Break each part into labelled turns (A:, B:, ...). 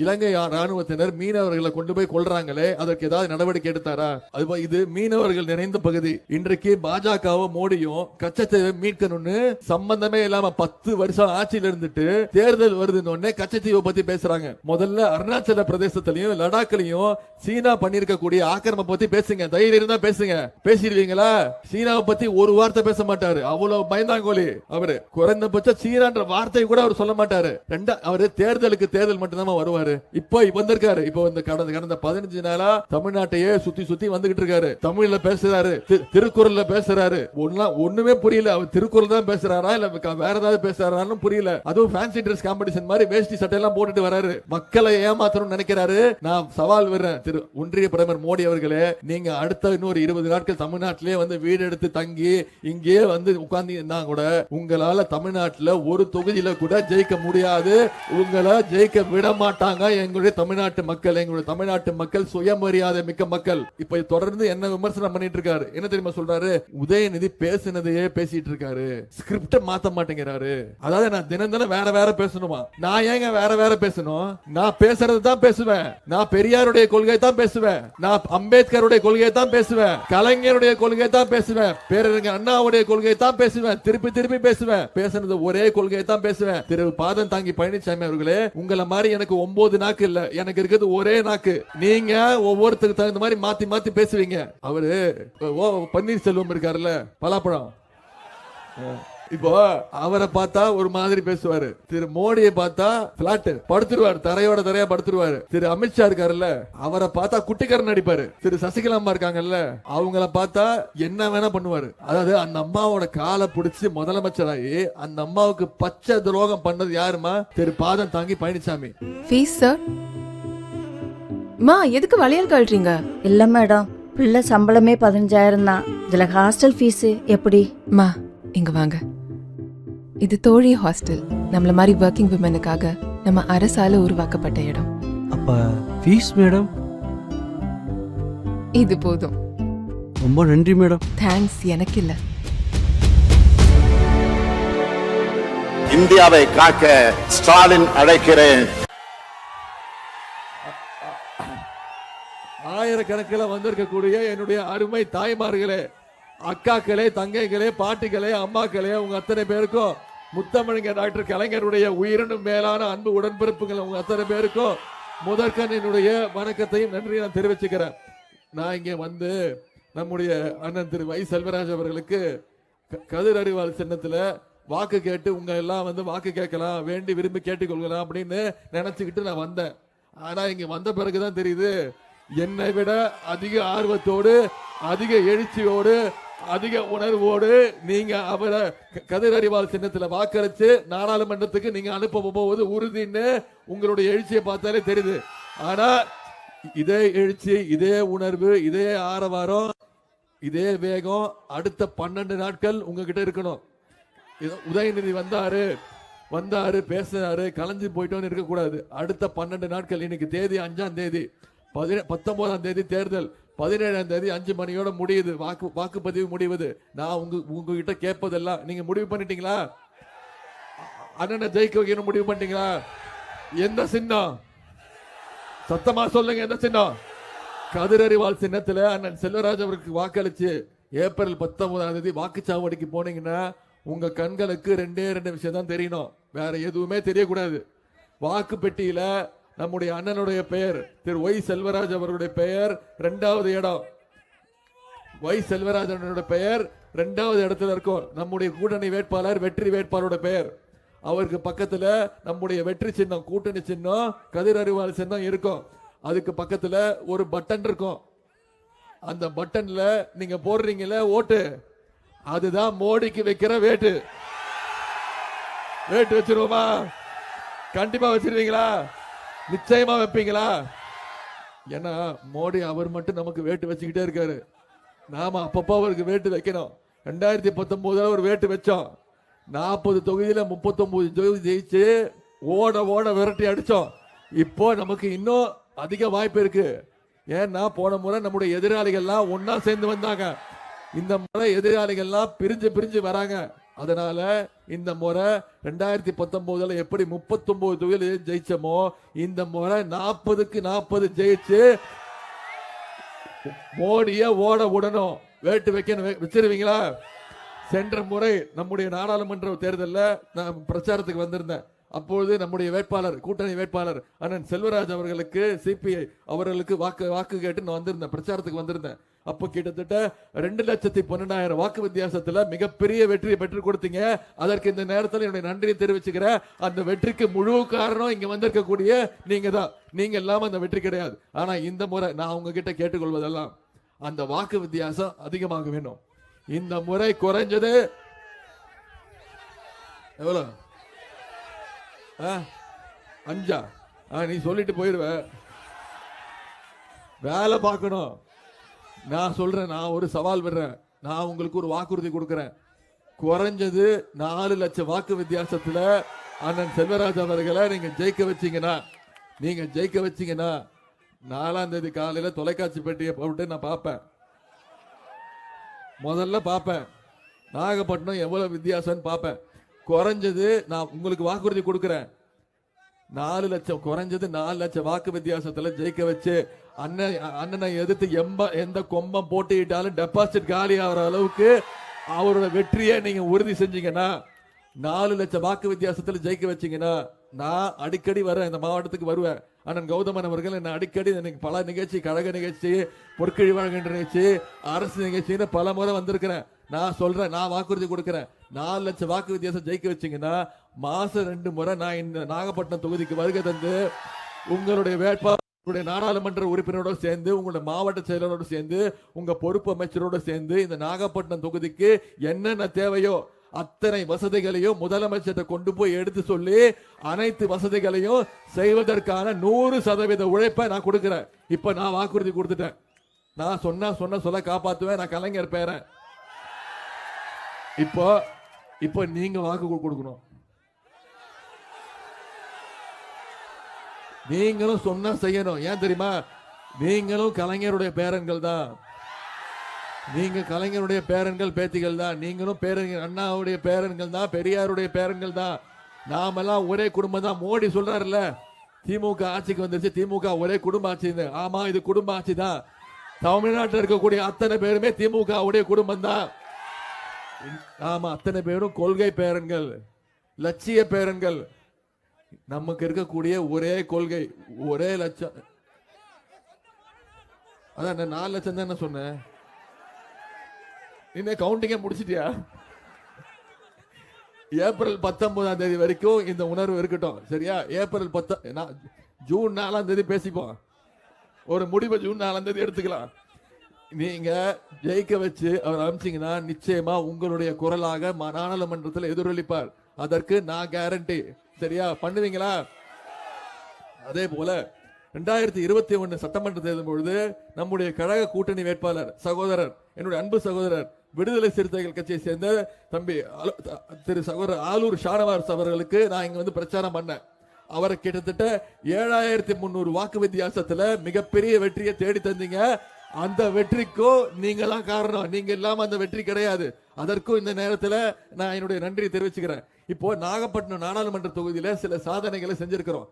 A: இலங்கை ராணுவத்தினர் மீனவர்களை கொண்டு போய் கொள்றாங்களே, அதற்கு ஏதாவது நடவடிக்கை எடுத்தாரா? அது இது மீனவர்கள் நிறைந்த பகுதி. இன்றைக்கு பாஜகவும் மோடியும் கச்சத்தீவை மீட்கணும்னு சம்பந்தமே இல்லாம 10 வருஷம் ஆட்சியில் இருந்துட்டு தேர்தல் வருதுன்னு கச்சத்தீவை பத்தி பேசுறாங்க. முதல்ல அருணாச்சல பிரதேசத்திலையும் லடாக்லயும் சீனா பண்ணிருக்கக்கூடிய ஆக்கிரம பத்தி பேசுங்க. தைரியம் இருந்தா பேசுங்க. பேசிடுவீங்களா? சீனாவை பத்தி ஒரு வார்த்தை பேச மாட்டாரு. அவ்வளவு பயந்தாங்கோலி அவரு. குறைந்தபட்சம் சீனான்ற வார்த்தை கூட அவர் சொல்ல மாட்டாரு. அவரு தேர்தலுக்கு தேர்தல் மட்டும்தான் வருவாரு. இப்போ வந்திருக்காரு. இப்போ இந்த கடந்த 15 நாளா தமிழ்நாட்டையே சுத்தி சுத்தி வந்துகிட்டு இருக்காரு. தமிழ்ல பேசுறாரு, திருக்குறள்ல பேசுறாரு. ஒண்ணுமே புரியல. அவர் திருக்குறள் தான் பேசுறாரா இல்ல வேற ஏதாவது பேசுறாரான்னு புரியல. அதுவும் ஃபேன்சி ட்ரெஸ் காம்படிஷன் மாதிரி வேஷ்டி சட்டை எல்லாம் போட்டுட்டு வராரு. மக்களை ஏமாத்தணும்னு நினைக்கிறாரு. நான் சவால் விடுறேன் ஒன்றிய பிரதமர் மோடி அவர்களே, நீங்க அடுத்த இன்னொரு 20 நாட்கள் தமிழ்நாட்டிலே வந்து வீடு எடுத்து தங்கி இங்கே வந்து உட்கார்ந்தீங்கன்னா கூட உங்களால தமிழ்நாட்டில் ஒரு தொகுதியில கூட ஜெயிக்க முடியாது. உங்களை ஜெயிக்க விட மாட்டாங்க எங்களுடைய தமிழ்நாட்டு மக்கள். எங்களுடைய தமிழ்நாட்டு மக்கள் சுயமரியாதை மிக்க மக்கள். இப்ப தொடர்ந்து என்ன விமர்சனம் பண்ணிட்டு இருக்காரு. என்ன தெரியுமா சொல்றாரு? உதயநிதி பேசினதையே பேசிட்டு இருக்காரு. ஸ்கிரிப்ட் மாத்த மாட்டேங்கிறாரு. அதாவது நான் தினம் தினம் வேற வேற பேசணுமா? நான் ஏங்க வேற வேற பேசணும்? நான் பேசுறது தான் பேசுவேன். நான் பெரியாருடைய கொள்கை தான் பேசுவேன். நான் அம்பேத்கருடைய கொள்கையை தான் பேசுவேன். கலைஞருடைய கொள்கையை தான் பேசுவேன். பேரறிஞர் அண்ணாவுடைய கொள்கையை தான் பேசுவேன். திருப்பி திருப்பி பேசுவேன். பேசுனது ஒரே கொள்கையை தான் பேசுவேன். திரு பாதம் தாங்கி பழனிசாமி அவர்களே, உங்களை மாதிரி எனக்கு 9 நாக்கு இல்ல. எனக்கு இருக்கிறது ஒரே நாக்கு. நீங்க ஒவ்வொருத்தருக்கு தகுந்த மாதிரி மாத்தி மாத்தி பேசுவீங்க. அவரு பன்னீர்செல்வம் இருக்காருல்ல, பலாப்பழம். இப்போ அவரை பார்த்தா ஒரு மாதிரி பேசுவாரு. திரு மோடியை பார்த்தா பிளாட் படுத்துருவாரு, தரையோட தரையா படுத்துருவாரு. திரு அமித்ஷா இருக்காருல்ல, அவரை பார்த்தா குட்டிக்காரன் நடிப்பாரு. திரு சசிகலா அம்மா இருக்காங்கல்ல, அவங்கள பார்த்தா என்ன வேணா பண்ணுவாரு. அதாவது அந்த அம்மாவோட காலை பிடிச்சி முதலமைச்சராகி அந்த அம்மாவுக்கு பச்சை துரோகம் பண்ணது யாருமா? திரு பாதம் தாங்கி பழனிசாமி.
B: Fees sir. மா எதுக்கு வளையல் கழறீங்க?
C: இல்ல மேடம், பிள்ளை சம்பளமே 15,000 தான். இதுல ஹாஸ்டல் ஃபீஸ் எப்படி?
B: மா இங்க வாங்க. இது தோழி ஹாஸ்டல். நம்மள மாதிரி ஒர்க்கிங் விமனுக்காக நம்ம அரசால உருவாக்கப்பட்ட இடம்.
D: அப்ப ஃபீஸ் மேடம்?
B: இது போதும்.
D: ரொம்ப நன்றி மேடம்.
B: தேங்க்ஸ் எனக்கு இல்ல.
E: இந்தியாவை காக்க ஸ்டாலின் அழைக்கிறேன்.
A: ஆயிரக்கணக்கில் வந்திருக்கக்கூடிய என்னுடைய அருமை தாய்மார்களே, அக்காக்களே, தங்கைகளே, பாட்டிகளே, அம்மாக்களே, உங்க அத்தனை பேருக்கும் முத்தமிழங்க டாக்டர் கலைஞருடைய உயிரினும் மேலான அன்பு உடன்பிறப்புகள் உங்க அத்தனை பேருக்கும் முதற்கண் என்னுடைய வணக்கத்தையும் நன்றி நான் தெரிவிச்சுக்கிறேன். நான் இங்கே வந்து நம்முடைய அண்ணன் திரு வை செல்வராஜ் அவர்களுக்கு கதிர் அறிவால் சின்னத்துல வாக்கு கேட்டு உங்க எல்லாம் வந்து வாக்கு கேட்கலாம், வேண்டி விரும்பி கேட்டுக்கொள்ளலாம் அப்படின்னு நினைச்சுக்கிட்டு நான் வந்தேன். ஆனா இங்க வந்த பிறகுதான் தெரியுது, என்னை விட அதிக ஆர்வத்தோடு, அதிக எழுச்சியோடு, அதிக உணர்வோடு நீங்க அவரை கதிர் அறிவால் சின்னத்துல வாக்களிச்சு நாடாளுமன்றத்துக்கு நீங்க அனுப்ப போவது உறுதின்னு உங்களுடைய எழுச்சியை பார்த்தாலே தெரியுது. ஆனா இதே எழுச்சி, இதே உணர்வு, இதே ஆரவாரம், இதே வேகம் அடுத்த 12 நாட்கள் உங்ககிட்ட இருக்கணும். உதயநிதி வந்தாரு பேசினாரு, கலைஞ்சு போயிட்டோன்னு இருக்கக்கூடாது. அடுத்த 12 நாட்கள். இன்னைக்கு தேதி 5ஆம் தேதி, 19ஆம் தேதி தேர்தல், 17ஆம் தேதி 5 மணியோட முடியுது வாக்குப்பதிவு முடிவுது. நான் உங்ககிட்ட கேட்பதெல்லாம் நீங்க முடிவு பண்ணிட்டீங்களா? அண்ணனை ஜெயிக்க வைக்கணும் முடிவு பண்ணிட்டீங்களா? எந்த சின்னம்? சத்தமா சொல்லுங்க, எந்த சின்னம்? கதிர் அறிவால் சின்னத்துல அண்ணன் செல்வராஜ் அவருக்கு வாக்களிச்சு ஏப்ரல் 19ஆம் தேதி வாக்குச்சாவடிக்கு போனீங்கன்னா உங்க கண்களுக்கு 2 விஷயம் தான் தெரியணும். வேற எதுவுமே தெரியக்கூடாது. வாக்கு பெட்டியில நம்முடைய அண்ணனுடைய பெயர், திரு ஒய் செல்வராஜ் அவருடைய பெயர் 2வது இடம். ஒய் செல்வராஜ் அண்ணனுடைய பெயர் 2வது இடத்துல இருக்கும். நம்முடைய கூட்டணி வேட்பாளர் வெற்றி வேட்பாளரோட பெயர், அவருக்கு பக்கத்துல நம்முடைய வெற்றி சின்னம், கூட்டணி சின்னம், கதிர் அறிவால் சின்னம் இருக்கும். அதுக்கு பக்கத்துல ஒரு பட்டன் இருக்கும். அந்த பட்டன்ல நீங்க போடுறீங்கல்ல ஓட்டு, அதுதான் மோடிக்கு வைக்கிற வேட்டு. வேட்டு வச்சிருவோமா? கண்டிப்பா வச்சிருவீங்களா? நிச்சயமா வைப்பீங்களா? ஏன்னா மோடி அவர் மட்டும் நமக்கு வேட்டு வச்சுக்கிட்டே இருக்காரு. நாம அப்பப்போ அவருக்கு வேட்டு வைக்கணும். 2019 ஒரு வேட்டு வச்சோம். 40 தொகுதியில 39 தொகுதி ஜெயிச்சு ஓட விரட்டி அடிச்சோம். இப்போ நமக்கு இன்னும் அதிக வாய்ப்பு இருக்கு. ஏன்னா போன முறை நம்முடைய எதிராளிகள்லாம் ஒன்னா சேர்ந்து வந்தாங்க. இந்த முறை எதிராளிகள்லாம் பிரிஞ்சு வராங்க. அதனால இந்த முறை 2019 எப்படி 39 தொகுதியில் ஜெயிச்சோமோ இந்த முறை 40க்கு 40 ஜெயிச்சு மோடிய ஓட விடணும். வேட்டு வச்சிருவீங்களா? சென்ற முறை நம்முடைய நாடாளுமன்ற தேர்தலில் நான் பிரச்சாரத்துக்கு வந்திருந்தேன். அப்பொழுது நம்முடைய வேட்பாளர், கூட்டணி வேட்பாளர் அண்ணன் செல்வராஜ் அவர்களுக்கு, சிபிஐ அவர்களுக்கு வாக்கு கேட்டு நான் வந்திருந்தேன், பிரச்சாரத்துக்கு வந்திருந்தேன். அப்போ கிட்டத்தட்ட 2,12,000 வாக்கு வித்தியாசத்துல மிகப்பெரிய வெற்றியை பெற்றுக் கொடுத்தீங்க. அதற்கு இந்த நேரத்தில் என்னுடைய நன்றியை தெரிவிச்சுக்கிறேன். அந்த வெற்றிக்கு முழு காரணம் இங்க வந்திருக்கக்கூடிய நீங்க தான். நீங்க இல்லாம அந்த வெற்றி கிடையாது. ஆனா இந்த முறை நான் உங்ககிட்ட கேட்டுக்கொள்வதெல்லாம் அந்த வாக்கு வித்தியாசம் அதிகமாக வேணும். இந்த முறை குறைஞ்சது எவ்வளவு? 5. நீ சொல்லிட்டு போயிருவ. வேலை பார்க்கணும். நான் சொல்றேன், நான் ஒரு சவால் விடுறேன், நான் உங்களுக்கு ஒரு வாக்குறுதி கொடுக்கிறேன். குறைஞ்சது 4 லட்சம் வாக்கு வித்தியாசத்துல அண்ணன் செல்வராஜ் அவர்களை நீங்க ஜெயிக்க வச்சீங்கன்னா 4ஆம் தேதி காலையில தொலைக்காட்சி பெட்டியை போட்டு நான் பார்ப்பேன். முதல்ல பார்ப்பேன் நாகப்பட்டினம் எவ்வளவு வித்தியாசம் பார்ப்பேன். குறைஞ்சது நான் உங்களுக்கு வாக்குறுதி கொடுக்கிறேன், 4 லட்சம், குறைஞ்சது 4 லட்சம் வாக்கு வித்தியாசத்துல ஜெயிக்க வச்சு அண்ணனை எதிர்த்து எந்த கொம்பம் போட்டிட்டாலும் டெபாசிட் காலி ஆகிற அளவுக்கு அவரோட வெற்றியை நீங்க உறுதி செஞ்சீங்கன்னா, 4 லட்சம் வாக்கு வித்தியாசத்துல ஜெயிக்க வச்சீங்கன்னா, நான் அடிக்கடி வரேன், இந்த மாவட்டத்துக்கு வருவேன். அண்ணன் கௌதமன் அவர்கள் என்ன அடிக்கடி எனக்கு பல நிகழ்ச்சி, கழக நிகழ்ச்சி, பொற்கழி வழங்குகின்ற நிகழ்ச்சி, அரசு நிகழ்ச்சின்னு பல முறை வந்திருக்கிறேன். நான் சொல்றேன், நான் வாக்குறுதி கொடுக்கிறேன், 4 லட்சம் வாக்கு வித்தியாசம் ஜெயிக்க வச்சீங்கன்னா மாசம் 2 முறை நான் இந்த நாகப்பட்டினம் தொகுதிக்கு வருகை தந்து உங்களுடைய வேட்பாளருடைய நாடாளுமன்ற உறுப்பினரோட சேர்ந்து, உங்களுடைய மாவட்ட செயலரோடு சேர்ந்து, உங்க பொறுப்பு அமைச்சரோடு சேர்ந்து இந்த நாகப்பட்டினம் தொகுதிக்கு என்னென்ன தேவையோ அத்தனை வசதிகளையும் முதலமைச்சரை கொண்டு போய் எடுத்து சொல்லி அனைத்து வசதிகளையும் செய்வதற்கான 100% உழைப்பை நான் கொடுக்கிறேன். இப்ப நான் வாக்குறுதி கொடுத்துட்டேன். நான் சொன்ன சொல்ல காப்பாத்துவேன். நான் கலைஞர் பேரன். இப்போ நீங்க வாக்கு கொடுக்கணும். நீங்களும் சொன்னா செய்யணும். ஏன் தெரியுமா? நீங்களும் கலைஞருடைய பேரன்கள் தான். நீங்க கலைஞருடைய பேரன்கள், பேத்திகள் தான். நீங்களும் பேரன்கள், அண்ணாவுடைய பேரன்கள் தான், பெரியாருடைய பேரன்கள் தான். நாமெல்லாம் ஒரே குடும்பம் தான். மோடி சொல்றாருல்ல, திமுக ஆட்சிக்கு வந்துருச்சு, திமுக ஒரே குடும்ப ஆட்சி. ஆமா, இது குடும்ப ஆட்சி தான். தமிழ்நாட்டில் இருக்கக்கூடிய அத்தனை பேருமே திமுக உடைய குடும்பம் தான். ஆமா, அத்தனை பேரும் கொள்கை பேரன்கள், லட்சிய பேரன்கள். நமக்கு இருக்கக்கூடிய ஒரே கொள்கை, ஒரே லட்சம். அதான் 4 லட்சம் தான் சொன்னேன். இன்னும் கவுண்டிங்க முடிச்சிட்டியா? ஏப்ரல் 19ஆம் தேதி வரைக்கும் இந்த உணர்வு இருக்கட்டும், சரியா? ஏப்ரல் ஜூன் 4ஆம் தேதி பேசிப்போம். ஒரு முடிவை ஜூன் 4ஆம் தேதி எடுத்துக்கலாம். நீங்க ஜெயிக்க வச்சு அவர் அமைச்சீங்கன்னா நிச்சயமா உங்களுடைய குரலாக நாடாளுமன்றத்தில் எதிரொலிப்பார். அதற்கு நான் கேரண்டி. சரியா? பண்ணுவீங்களா? அதே போல 2021 சட்டமன்ற தேர்தல் பொழுது நம்முடைய கழக கூட்டணி வேட்பாளர் சகோதரர், என்னுடைய அன்பு சகோதரர், விடுதலை சிறுத்தைகள் கட்சியை சேர்ந்த தம்பி திரு சகோதரர் ஆலூர் ஷானவாஸ் அவர்களுக்கு நான் இங்க வந்து பிரச்சாரம் பண்ணேன். அவரை கிட்டத்தட்ட 7300 வாக்கு வித்தியாசத்துல மிகப்பெரிய வெற்றியை தேடி தந்தீங்க. அந்த வெற்றிக்கும் நீங்க தான் காரணம். நீங்க இல்லாம அந்த வெற்றி கிடையாது. அதற்கும் இந்த நேரத்தில் நான் என்னுடைய நன்றியை தெரிவிச்சுக்கிறேன். இப்போ நாகப்பட்டினம் நாடாளுமன்ற தொகுதியில சில சாதனைகளை செஞ்சிருக்கிறோம்.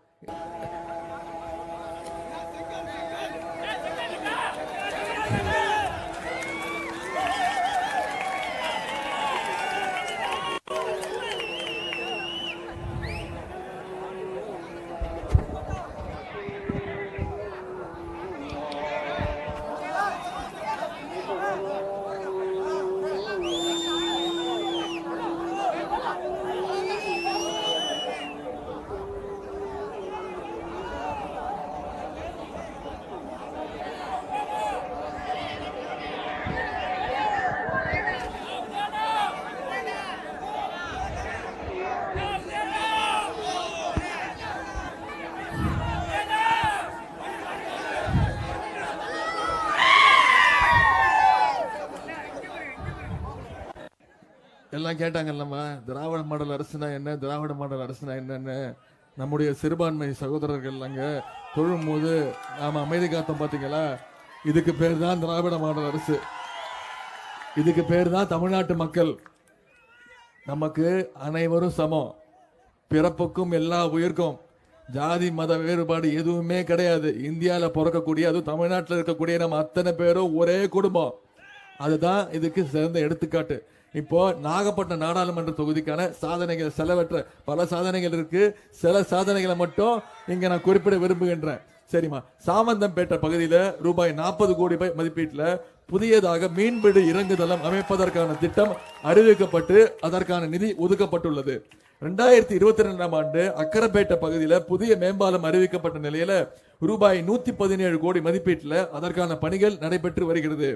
A: எல்லாம் கேட்டாங்கல்லம்மா, திராவிட மாடல் அரசுனா என்ன, திராவிட மாடல் அரசுனா என்னன்னு. நம்முடைய சிறுபான்மை சகோதரர்கள் அங்க தொழும் போது நாம அமைதி காத்தோம், பாத்தீங்களா? இதுக்கு பேர் தான் திராவிட மாடல் அரசு. இதுக்கு பேர் தான் தமிழ்நாட்டு மக்கள். நமக்கு அனைவரும் சமம், பிறப்புக்கும் எல்லா உயிர்க்கும் ஜாதி மத வேறுபாடு எதுவுமே கிடையாது. இந்தியாவில் பிறக்கக்கூடிய, அதுவும் தமிழ்நாட்டில் இருக்கக்கூடிய நம்ம அத்தனை பேரும் ஒரே குடும்பம். அதுதான் இதுக்கு சிறந்த எடுத்துக்காட்டு. இப்போ நாகப்பட்டினம் நாடாளுமன்ற தொகுதிக்கான சாதனைகள் செலவற்ற பல சாதனைகள் இருக்கு. சில சாதனைகளை மட்டும் இங்க நான் குறிப்பிட விரும்புகின்றேன். சரிம்மா, சாமந்தம்பேட்டை பகுதியில் ரூபாய் 40 கோடி மதிப்பீட்டில் புதியதாக மீன்பிடி இறங்குதளம் அமைப்பதற்கான திட்டம் அறிவிக்கப்பட்டு அதற்கான நிதி ஒதுக்கப்பட்டுள்ளது. 2022ஆம் ஆண்டு அக்கரப்பேட்டை பகுதியில் புதிய மேம்பாலம் அறிவிக்கப்பட்ட நிலையில ரூபாய் 117 கோடி மதிப்பீட்டில் அதற்கான பணிகள் நடைபெற்று வருகிறது.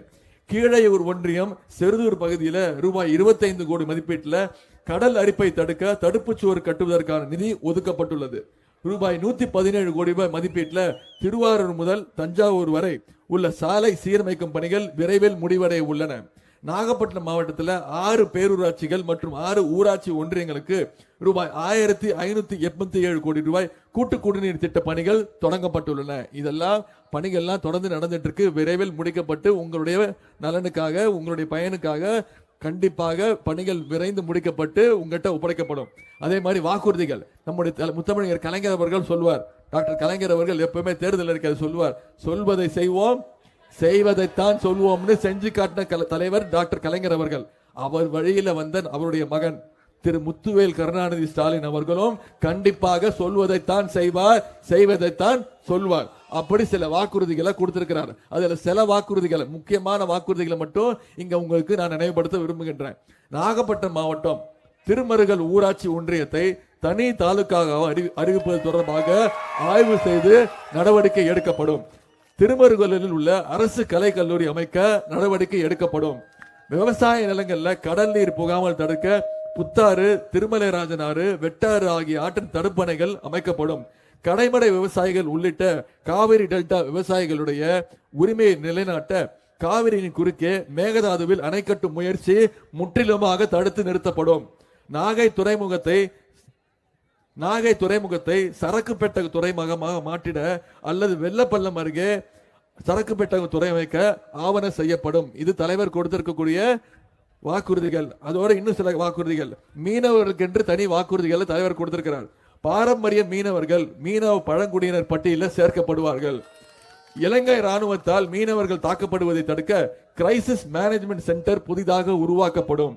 A: கீழையூர் ஒன்றியம் செருதூர் பகுதியில் ரூபாய் 25 கோடி மதிப்பீட்டில் கடல் அரிப்பை தடுக்க தடுப்புச் சுவர் கட்டுவதற்கான நிதி ஒதுக்கப்பட்டுள்ளது. ரூபாய் 117 கோடி ரூபாய் மதிப்பீட்டில் திருவாரூர் முதல் தஞ்சாவூர் வரை உள்ள சாலை சீரமைக்கும் பணிகள் விரைவில் முடிவடைய உள்ளன. நாகப்பட்டினம் மாவட்டத்தில் 6 பேரூராட்சிகள் மற்றும் 6 ஊராட்சி ஒன்றியங்களுக்கு ரூபாய் 1587 கோடி ரூபாய் கூட்டு குடிநீர் திட்ட பணிகள் தொடங்கப்பட்டுள்ளன. இதெல்லாம் பணிகள்லாம் தொடர்ந்து நடந்துட்டு இருக்கு. விரைவில் முடிக்கப்பட்டு உங்களுடைய நலனுக்காக, உங்களுடைய பயனுக்காக கண்டிப்பாக பணிகள் விரைந்து முடிக்கப்பட்டு உங்ககிட்ட ஒப்படைக்கப்படும். அதே மாதிரி வாக்குறுதிகள் நம்முடைய முத்தமிழர் கலைஞர் அவர்கள் சொல்வார். டாக்டர் கலைஞர் அவர்கள் எப்பவுமே தேர்தல் அறிக்கை சொல்வார், சொல்வதை செய்வோம், செய்வதைத்தான் சொல்வோம்னு செஞ்சு காட்டின தலைவர் டாக்டர் கலைஞர் அவர்கள். அவர் வழியில வந்த அவருடைய மகன் திரு முத்துவேல் கருணாநிதி ஸ்டாலின் அவர்களும் கண்டிப்பாக சொல்வதைத்தான் செய்வார், செய்வதைத்தான் சொல்வார். அப்படி சில வாக்குறுதிகளை கொடுத்திருக்கிறார். அதுல சில வாக்குறுதிகளை, முக்கியமான வாக்குறுதிகளை மட்டும் இங்க உங்களுக்கு நான் நினைவுபடுத்த விரும்புகின்றேன். நாகப்பட்டினம் மாவட்டம் திருமருகல் ஊராட்சி ஒன்றியத்தை தனி தாலுக்காக அறிவிப்பது தொடர்பாக ஆய்வு செய்து நடவடிக்கை எடுக்கப்படும். திருமருகலில் உள்ள அரசு கலை கல்லூரி அமைக்க நடவடிக்கை எடுக்கப்படும். விவசாய நிலங்கள்ல கடல் நீர் புகாமல் தடுக்க புத்தாறு, திருமலைராஜன் ஆறு, வெட்டாறு ஆகிய ஆற்றின் தடுப்பணைகள் அமைக்கப்படும். கடைமடை விவசாயிகள் உள்ளிட்ட காவிரி டெல்டா விவசாயிகளுடைய உரிமையை நிலைநாட்ட காவிரியின் குறுக்கே மேகதாதுவில் அணை கட்டும் முயற்சி முற்றிலுமாக தடுத்து நிறுத்தப்படும். நாகை துறைமுகத்தை சரக்கு பெட்டக துறைமுகமாக மாற்றிட அல்லது வெள்ளப்பள்ளம் அருகே சரக்கு பெட்டக துறை அமைக்க ஆவணம் செய்யப்படும். இது தலைவர் கொடுத்திருக்கக்கூடிய வாக்குறுதிகள். அதோட இன்னும் சில வாக்குறுதிகள், மீனவர்களுக்கு என்று தனி வாக்குறுதிகளை தலைவர் கொடுத்திருக்கிறார். பாரம்பரிய மீனவர்கள் மீனவ பழங்குடியினர் பட்டியலில் சேர்க்கப்படுவார்கள். இலங்கை ராணுவத்தால் மீனவர்கள் தாக்கப்படுவதை தடுக்க கிரைசிஸ் மேனேஜ்மெண்ட் சென்டர் புதிதாக உருவாக்கப்படும்.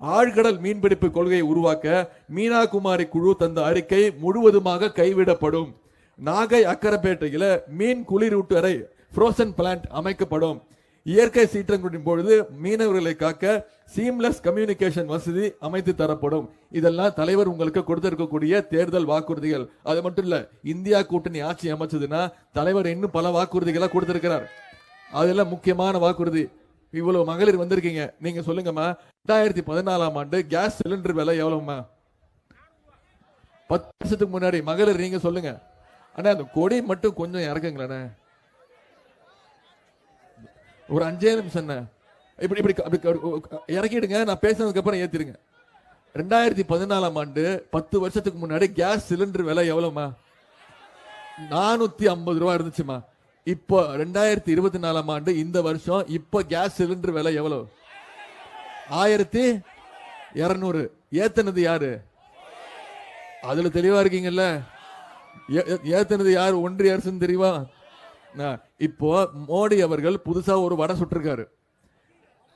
A: ஆழ்கடல் மீன்பிடிப்பு கொள்கையை உருவாக்க மீனா குமாரி குழு தந்த அறிக்கை முழுவதுமாக கைவிடப்படும். நாகை அக்கரப்பேட்டையில மீன் குளிரூட்டறை ஃப்ரோசன் பிளான்ட் அமைக்கப்படும். இயற்கை சீற்றங்களின் பொழுது மீனவர்களை காக்க சீம்லெஸ் கம்யூனிகேஷன் வசதி அமைத்து தரப்படும். இதெல்லாம் தலைவர் உங்களுக்கு கொடுத்திருக்கக்கூடிய தேர்தல் வாக்குறுதிகள். அது மட்டும் இல்ல, இந்தியா கூட்டணி ஆட்சி அமைச்சதுன்னா தலைவர் இன்னும் பல வாக்குறுதிகளை கொடுத்திருக்கிறார். அதெல்லாம் முக்கியமான வாக்குறுதி. இவ்வளவு மகளிர் வந்திருக்கீங்க, நீங்க சொல்லுங்கம்மா, 2014ஆம் ஆண்டு கேஸ் சிலிண்டர் விலை எவ்வளவுமா? 10 வருஷத்துக்கு முன்னாடி மகளிர் நீங்க சொல்லுங்க. ஆனா அந்த கொடி மட்டும் கொஞ்சம் இறக்குங்களே, ஒரு 5 நிமிஷம் இப்படி இறக்கிடுங்க. நான் பேசினதுக்கு அப்புறம் ஏத்திருங்க. 2014ஆம் ஆண்டு 10 வருஷத்துக்கு முன்னாடி கேஸ் சிலிண்டர் விலை எவ்வளவுமா? 450 ரூபாய் இருந்துச்சுமா. இப்போ 2024ஆம் ஆண்டு இந்த வருஷம் இப்ப கேஸ் சிலிண்டர் விலை எவ்வளவு? 1200. ஏத்தனது யாரு? அதுல தெளிவா இருக்கீங்கல்ல? ஏத்தனது யாரு? ஒன்றிய அரசு தெரியுமா? இப்போ மோடி அவர்கள் புதுசா ஒரு வடை சுட்டிருக்காரு.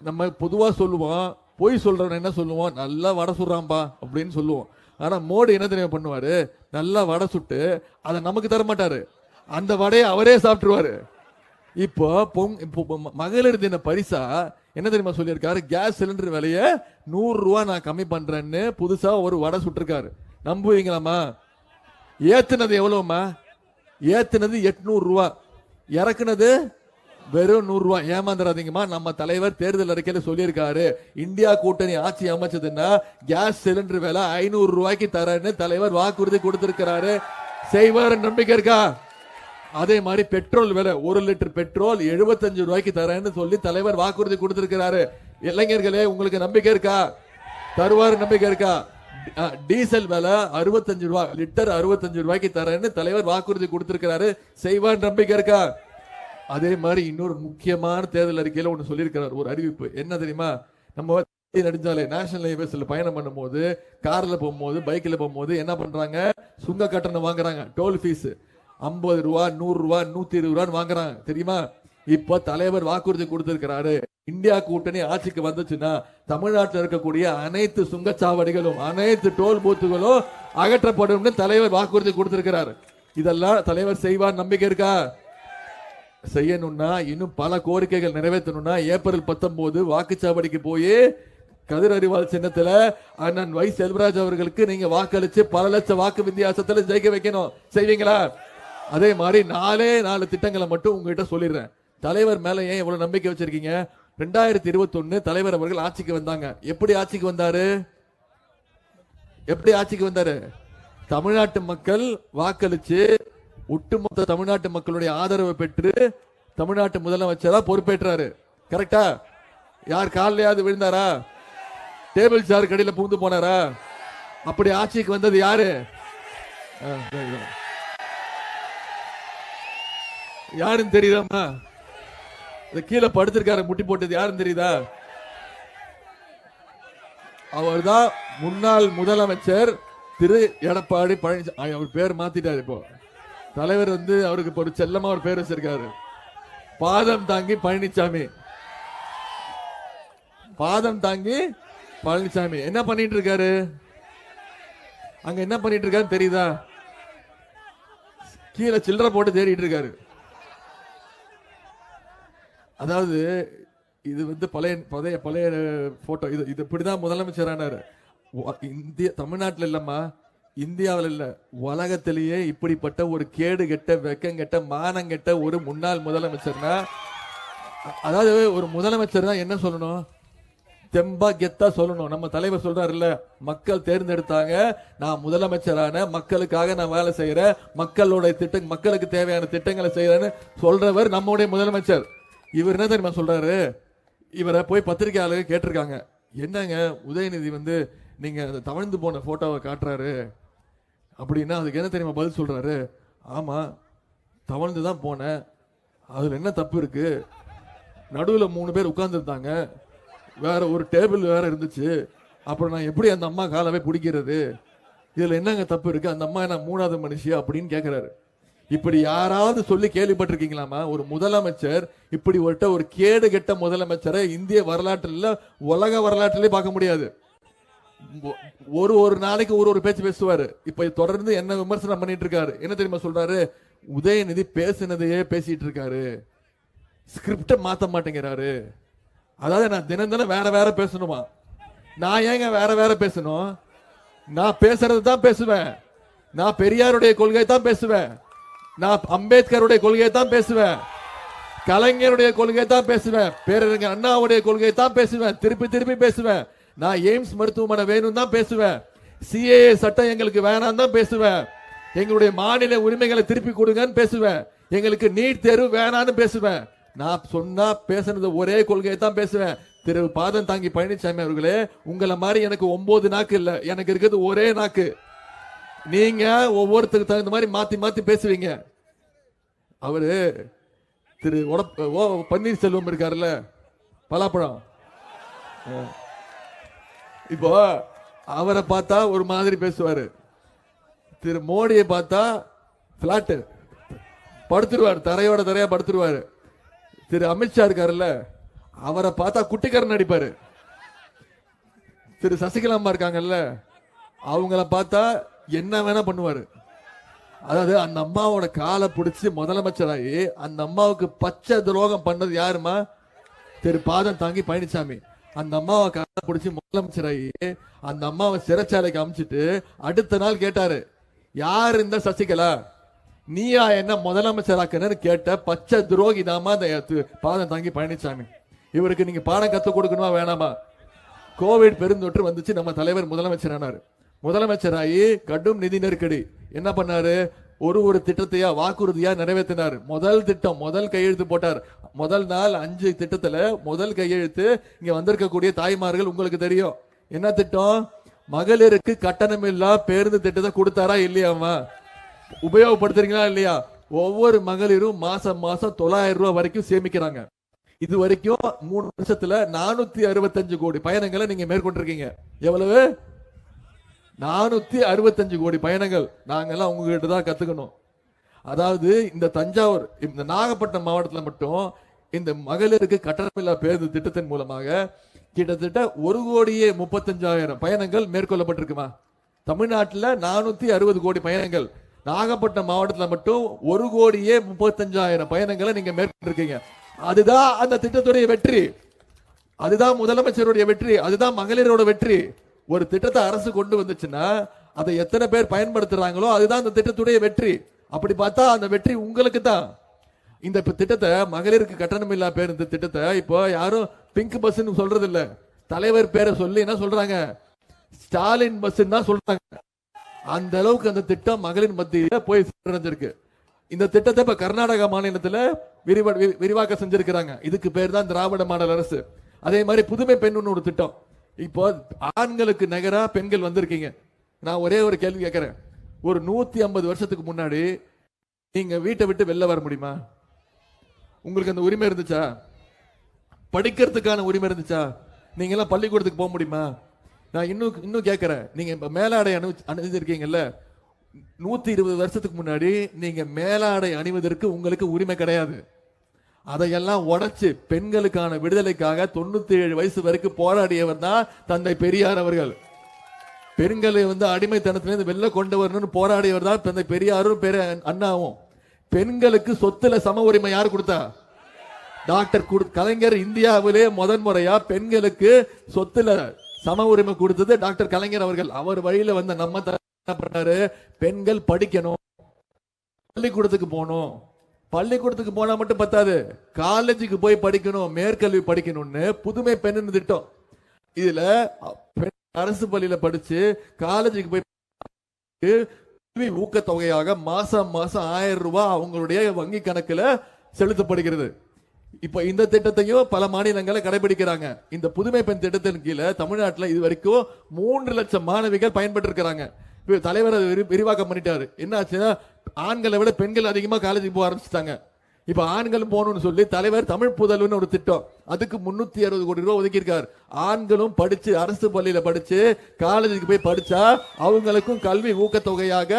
A: நம்ம பொதுவா சொல்லுவோம், பொய் சொல்றவன் என்ன சொல்லுவோம், நல்லா வடை சுடுறான்பா அப்படின்னு சொல்லுவோம். ஆனா மோடி என்ன தெரியுமா பண்ணுவாரு, நல்லா வடை சுட்டு அதை நமக்கு தர மாட்டாரு, அந்த வடையை அவரே சாப்பிட்டுருவாரு. இப்போ மகளிர் தின பரிசா என்ன தெரியுமா சொல்லியிருக்காரு, கேஸ் சிலிண்டர் விலைய 100 ரூபாய் நான் கம்மி பண்றேன்னு புதுசா ஒரு வடை சுட்டிருக்காரு. நம்புவீங்களாமா? ஏத்துனது எவ்வளவுமா? ஏத்துனது 800 ரூபாய், இறக்குனது வெறும் 100 ரூபாய். ஏமாந்துடாதீங்கம்மா. நம்ம தலைவர் தேர்தல் அறிக்கையில சொல்லியிருக்காரு, இந்தியா கூட்டணி ஆட்சி அமைச்சதுன்னா கேஸ் சிலிண்டர் விலை 500 ரூபாய்க்கு தரேன்னு தலைவர் வாக்குறுதி கொடுத்திருக்கிறாரு. செய்வார் நம்பிக்கை இருக்கா? அதே மாதிரி பெட்ரோல் விலை 1 லிட்டர் பெட்ரோல் 75 ரூபாய்க்கு தரேன்னு சொல்லி தலைவர் வாக்குறுதி கொடுத்திருக்கிறாரு. இளைஞர்களே, உங்களுக்கு நம்பிக்கை இருக்கா? தருவாரு நம்பிக்கை இருக்கா? டீசல் விலை 65 ரூபாய், லிட்டர் 65 ரூபாய்க்கு தரேன்னு தலைவர் வாக்குறுதி கொடுத்திருக்கிறாரு. செய்வார் நம்பிக்கை இருக்கா? அதே மாதிரி இன்னொரு முக்கியமான தேர்தல் அறிக்கையில ஒன்று சொல்லியிருக்கிறார், ஒரு அறிவிப்பு. என்ன தெரியுமா? நம்ம நெடுஞ்சாலை நேஷனல் ஹைவேஸ்ல பயணம் பண்ணும்போது, கார்ல போகும்போது, பைக்ல போகும்போது என்ன பண்றாங்க? சுங்க கட்டணம் வாங்குறாங்க, டோல் ஃபீஸ் 50 ரூபா, 100 ரூபா, 120 ரூபான்னு வாங்குறாங்க தெரியுமா? இப்ப தலைவர் வாக்குறுதி கொடுத்திருக்கிறாரு, இந்தியா கூட்டணி ஆட்சிக்கு வந்துச்சுன்னா தமிழ்நாட்டில் இருக்கக்கூடிய அனைத்து சுங்கச்சாவடிகளும், அனைத்து டோல் பூத்துகளும் அகற்றப்படும் தலைவர் வாக்குறுதி கொடுத்திருக்கிறார். இதெல்லாம் தலைவர் செய்வார், நம்பிக்கை இருக்கா? செய்யணும்னா இன்னும் பல கோரிக்கைகள் நிறைவேற்றணும்னா ஏப்ரல் 19 வாக்குச்சாவடிக்கு போய் கதிர் அறிவால் சின்னத்துல அண்ணன் வை செல்வராஜ் அவர்களுக்கு நீங்க வாக்களிச்சு பல லட்சம் வாக்கு வித்தியாசத்துல ஜெயிக்க வைக்கணும். செய்வீங்களா? அதே மாதிரி 4 திட்டங்களை மட்டும் உங்ககிட்ட சொல்லிடுறேன். தலைவர் மேல ஏன் இவ்வளவு நம்பிக்கை வச்சிருக்கீங்க? 2021 தலைவர் அவர்கள் ஆட்சிக்கு வந்தாங்க. எப்படி ஆட்சிக்கு வந்தாரு? தமிழ்நாட்டு மக்கள் வாக்களிச்சு ஒட்டுமொத்த தமிழ்நாட்டு மக்களுடைய ஆதரவை பெற்று தமிழ்நாட்டு முதலமைச்சரா பொறுப்பேற்றாரு. கரெக்டா? யார் காலையாவது விழுந்தாரா? டேபிள் சார் கடையில பூந்து போனாரா? அப்படி ஆட்சிக்கு வந்தது யாரு? யாருன்னு தெரியுதாமா? கீழே படுத்திருக்காரு முட்டி போட்டது யாருன்னு தெரியுதா? அவர்தான் முன்னாள் முதலமைச்சர் திரு எடப்பாடி பழனிசாமி. அவர் பேர் மாத்திட்டாரு. இப்போ தலைவர் அவருக்கு இப்போ ஒரு செல்லமா ஒரு பேர் வச்சிருக்காரு, பாதம் தாங்கி பழனிசாமி. பாதம் தாங்கி பழனிசாமி என்ன பண்ணிட்டு இருக்காரு? அங்க என்ன பண்ணிட்டு இருக்காரு தெரியுதா? கீழே சில்லறை போட்டு தேடிட்டு இருக்காரு. அதாவது இது பழைய போட்டோ. இது இப்படிதான் முதலமைச்சரானாரு. தமிழ்நாட்டில் இல்லம்மா, இந்தியாவில் இல்ல, உலகத்திலேயே இப்படிப்பட்ட ஒரு கேடு கெட்ட, வெக்கங்கெட்ட, மானங்கெட்ட ஒரு முன்னாள் முதலமைச்சர்னா, அதாவது ஒரு முதலமைச்சர் தான் என்ன சொல்லணும்? தெம்பா கெத்தா சொல்லணும். நம்ம தலைவர் சொல்றாருல்ல, மக்கள் தேர்ந்தெடுத்தாங்க, நான் முதலமைச்சரான, மக்களுக்காக நான் வேலை செய்யறேன், மக்களுக்கு தேவையான திட்டங்களை செய்யறேன்னு சொல்றவர் நம்முடைய முதலமைச்சர். இவர் என்ன தெரியுமா சொல்றாரு? இவரை போய் பத்திரிகையாளர்கள் கேட்டிருக்காங்க, என்னங்க உதயநிதி நீங்க தவழ்ந்து போன போட்டோவை காட்டுறாரு அப்படின்னா அதுக்கு என்ன தெரியுமா பதில் சொல்றாரு? ஆமா, தவழ்ந்துதான் போனேன், அதுல என்ன தப்பு இருக்கு? நடுவுல 3 பேர் உட்கார்ந்து இருந்தாங்க, வேற ஒரு டேபிள் வேற இருந்துச்சு, அப்புறம் நான் எப்படி அந்த அம்மா காலவே பிடிக்கிறது? இதுல என்னங்க தப்பு இருக்கு? அந்த அம்மா என்ன 3வது மனுஷியா அப்படின்னு கேட்கிறாரு. இப்படி யாராவது சொல்லி கேள்விப்பட்டிருக்கீங்களாமா? ஒரு முதலமைச்சர் இப்படி ஒரு கேடு கெட்ட முதலமைச்சரை இந்திய வரலாற்றில், உலக வரலாற்றிலே பார்க்க முடியாது. ஒரு நாளைக்கு ஒரு பேச்சு பேசுவாரு. இப்ப தொடர்ந்து என்ன விமர்சனம் பண்ணிட்டு இருக்காரு? என்ன தெரியுமா சொல்றாரு? உதயநிதி பேசினதையே பேசிட்டு இருக்காரு, ஸ்கிரிப்ட மாத்த மாட்டேங்கிறாரு. அதாவது நான் தினம் வேற பேசணுமா? நான் ஏங்க வேற பேசணும்? நான் பேசுறது தான் பேசுவேன். நான் பெரியாருடைய கொள்கை தான் பேசுவேன், நான் அம்பேத்கருடைய கொள்கையை தான் பேசுவேன், கலைஞருடைய கொள்கையை தான் பேசுவேன், பேரறிஞர் அண்ணாவுடைய கொள்கையை தான் பேசுவேன், திருப்பி பேசுவேன். நான் எய்ம்ஸ் மருத்துவமனை வேணும் தான் பேசுவேன், சிஏஏ சட்டம் எங்களுக்கு வேணாம் தான் பேசுவேன், எங்களுடைய மாநில உரிமைகளை திருப்பி கொடுங்கன்னு பேசுவேன், எங்களுக்கு நீட் தேர்வு வேணான்னு பேசுவேன். நான் சொன்னா பேசுனது ஒரே கொள்கையை தான் பேசுவேன். திரு பாதம் தாங்கி பழனிசாமி அவர்களே, உங்களை மாதிரி எனக்கு 9 நாக்கு இல்ல, எனக்கு இருக்கிறது ஒரே நாக்கு. நீங்க ஒவ்வொருத்தருக்கு தகுந்த மாதிரி மாத்தி பேசுவீங்க. அவரு திரு பன்னீர்செல்வம் இருக்காருல்ல, பலாப்பழம், இப்போ அவரை பார்த்தா ஒரு மாதிரி பேசுவாரு, திரு மோடியை பார்த்தா பிளாட் படுத்துருவாரு, தரையா படுத்துருவாரு. திரு அமித்ஷா இருக்காருல்ல, அவரை பார்த்தா குட்டிக்காரன் நடிப்பாரு. திரு சசிகலா அம்மா இருக்காங்கல்ல, அவங்கள பார்த்தா என்ன வேணா பண்ணுவாரு. அதாவது அந்த அம்மாவோட காலை பிடிச்சி முதலமைச்சராகி அந்த அம்மாவுக்கு பச்சை துரோகம் பண்ணது யாருமா? திரு பாதம் தாங்கி பழனிசாமி. அந்த அம்மாவை காலை பிடிச்சி முதலமைச்சராகி அந்த அம்மாவை சிறைச்சாலைக்கு அமைச்சிட்டு அடுத்த நாள் கேட்டாரு, யார் இந்த சசிகலா, நீயா என்ன முதலமைச்சராக்கன்னு கேட்ட பச்சை துரோகி தாமா அந்த பாதம் தாங்கி பழனிசாமி. இவருக்கு நீங்க பாடம் கத்துக் கொடுக்கணுமா வேணாமா? கோவிட் பெருந்தொற்று வந்துச்சு, நம்ம தலைவர் முதலமைச்சரானாரு. முதலமைச்சராகி கடும் நிதி நெருக்கடி, என்ன பண்ணாரு? ஒரு திட்டத்தையா வாக்குறுதியா நிறைவேற்றினார். முதல் திட்டம், முதல் கையெழுத்து போட்டார். முதல் நாள் 5 திட்டத்துல முதல் கையெழுத்து இங்க வந்திருக்கக்கூடிய தாய்மார்கள் உங்களுக்கு தெரியும். என்ன திட்டம்? மகளிருக்கு கட்டணமில்லா பேருந்து திட்டத்தை கொடுத்தாரா இல்லையாமா? உபயோகப்படுத்துறீங்களா இல்லையா? ஒவ்வொரு மகளிரும் மாசம் 900 ரூபாய் வரைக்கும் சேமிக்கிறாங்க. இது வரைக்கும் 3 வருஷத்துல 465 கோடி பயணங்களை நீங்க மேற்கொண்டிருக்கீங்க. எவ்வளவு? 465 கோடி பயணங்கள். நாங்கெல்லாம் உங்ககிட்ட தான் கத்துக்கணும். அதாவது இந்த தஞ்சாவூர், இந்த நாகப்பட்டினம் மாவட்டத்தில் மட்டும் இந்த மகளிருக்கு கட்டணமில்லா பேருந்து திட்டத்தின் மூலமாக கிட்டத்தட்ட 1,35,00,000 பயணங்கள் மேற்கொள்ளப்பட்டிருக்குமா? தமிழ்நாட்டில் 460 கோடி பயணங்கள், நாகப்பட்டினம் மாவட்டத்தில் மட்டும் 1,35,00,000 பயணங்களை நீங்க மேற்கொண்டிருக்கீங்க. அதுதான் அந்த திட்டத்துடைய வெற்றி, அதுதான் முதலமைச்சருடைய வெற்றி, அதுதான் மகளிரோட வெற்றி. ஒரு திட்டத்தை அரசு கொண்டு வந்துச்சுன்னா அதை எத்தனை பேர் பயன்படுத்துறாங்களோ அதுதான் அந்த திட்டத்துடைய வெற்றி. அப்படி பார்த்தா அந்த வெற்றி உங்களுக்கு தான். இந்த திட்டத்தை, மகளிருக்கு கட்டணம் இல்லா பேருந்து திட்டத்தை இப்போ யாரும் பிங்க் பஸ் சொல்றது இல்ல, தலைவர் பேரை சொல்லி என்ன சொல்றாங்க, ஸ்டாலின் பஸ் தான் சொல்றாங்க. அந்த அளவுக்கு அந்த திட்டம் மகளிர் மத்தியில போய் சேர்ந்திருக்கு. இந்த திட்டத்தை இப்ப கர்நாடகா மாநிலத்துல விரிவாக்க செஞ்சிருக்கிறாங்க. இதுக்கு பேர் தான் திராவிட மாடல் அரசு. அதே மாதிரி புதுமை பெண் ஒரு திட்டம். இப்போ ஆண்களுக்கு நிகரா பெண்கள் வந்திருக்கீங்க. நான் ஒரே ஒரு கேள்வி கேட்கிறேன். ஒரு 150 வருஷத்துக்கு முன்னாடி நீங்க வீட்டை விட்டு வெளில வர முடியுமா? உங்களுக்கு அந்த உரிமை இருந்துச்சா? படிக்கிறதுக்கான உரிமை இருந்துச்சா? நீங்க எல்லாம் பள்ளிக்கூடத்துக்கு போக முடியுமா? நான் இன்னும் கேட்கிறேன். நீங்க மேலாடை அணிஞ்சிருக்கீங்கல்ல, 120 வருஷத்துக்கு முன்னாடி நீங்க மேலாடை அணிவதற்கு உங்களுக்கு உரிமை கிடையாது. அதையெல்லாம் உடைச்சு பெண்களுக்கான விடுதலைக்காக 97 வயசு வரைக்கும் போராடியவர் தான் தந்தை பெரியார் அவர்கள். பெண்களை அடிமைத்தனத்திலிருந்து வெளில கொண்டு வரணும்னு போராடியவர் தான் தந்தை பெரியாரும் அண்ணாவும். பெண்களுக்கு சொத்துல சம உரிமை யார் கொடுத்தா? டாக்டர் கலைஞர். இந்தியாவிலே முதன்முறையா பெண்களுக்கு சொத்துல சம உரிமை கொடுத்தது டாக்டர் கலைஞர் அவர்கள். அவர் வழியில நம்ம என்ன பண்ணாரு, பெண்கள் படிக்கணும், பள்ளிக்கூடத்துக்கு போகணும், பள்ளிக்கூடத்துக்கு போனா மட்டும் பத்தாது, காலேஜுக்கு போய் படிக்கணும், மேற்கல்வி படிக்கணும்னு புதுமை பெண் திட்டம். இதுல அரசு பள்ளியில படிச்சு காலேஜுக்கு போய் ஊக்கத்தொகையாக மாசம் மாசம் 1000 ரூபாய் அவங்களுடைய வங்கி கணக்குல செலுத்தப்படுகிறது. இப்ப இந்த திட்டத்தையும் பல மாநிலங்களை கடைபிடிக்கிறாங்க. இந்த புதுமை பெண் திட்டத்தின் கீழே தமிழ்நாட்டில் இது வரைக்கும் 3 லட்சம் மாணவிகள் பயன்பெற்று இருக்கிறாங்க. தலைவர் விரிவாக்கம் பண்ணிட்டாரு. என்ன ஆச்சுன்னா, ஆண்களை விட பெண்கள் அதிகமா காலேஜுக்கு போக ஆரம்பிச்சிட்டாங்க. இப்ப ஆண்களும் போகணும்னு சொல்லி தலைவர் தமிழ் புதல்வன் ஒரு திட்டம், அதுக்கு 360 கோடி ரூபாய் ஒதுக்கியிருக்காரு. ஆண்களும் படிச்சு அரசு பள்ளியில படிச்சு காலேஜுக்கு போய் படிச்சா அவங்களுக்கும் கல்வி ஊக்கத்தொகையாக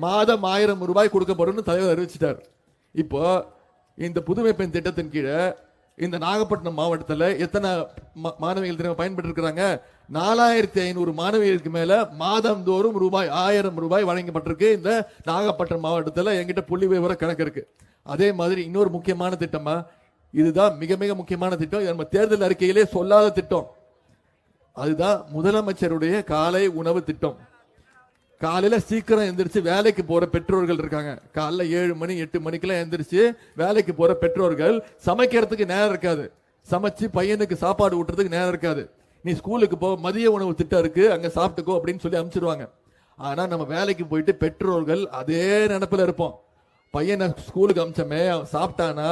A: மாதம் 1000 ரூபாய் கொடுக்கப்படும் தலைவர் அறிவிச்சிட்டார். இப்போ இந்த புதுமை பெண் திட்டத்தின் கீழே இந்த நாகப்பட்டினம் மாவட்டத்தில் எத்தனை மாணவிகள் திறமை பயன்பெற்று இருக்கிறாங்க? 4500 மாணவிகளுக்கு மேல மாதந்தோறும் 1000 ரூபாய் வழங்கப்பட்டிருக்கு இந்த நாகப்பட்டினம் மாவட்டத்தில். என்கிட்ட புள்ளி விவர கணக்கு இருக்கு. அதே மாதிரி இன்னொரு முக்கியமான திட்டமா, இதுதான் மிக மிக முக்கியமான திட்டம், நம்ம தேர்தல் அறிக்கையிலே சொல்லாத திட்டம். அதுதான் முதலமைச்சருடைய காலை உணவு திட்டம். காலையில சீக்கிரம் எந்திரிச்சு வேலைக்கு போற பெற்றோர்கள் இருக்காங்க. காலைல 7 மணி 8 மணிக்கெல்லாம் எந்திரிச்சு வேலைக்கு போற பெற்றோர்கள் சமைக்கிறதுக்கு நேரம் இருக்காது, சமைச்சு பையனுக்கு சாப்பாடு ஊட்டுறதுக்கு நேரம் இருக்காது. நீ ஸ்கூலுக்கு போ, மதிய உணவு திட்டம் இருக்கு, அங்க சாப்பிட்டுக்கோ அப்படின்னு சொல்லி அனுப்பிச்சிருவாங்க. ஆனா நம்ம வேலைக்கு போயிட்டு பெற்றோர்கள் அதே நினைப்புல இருப்போம். பையனை ஸ்கூலுக்கு அமிச்சமே, அவன் சாப்பிட்டானா,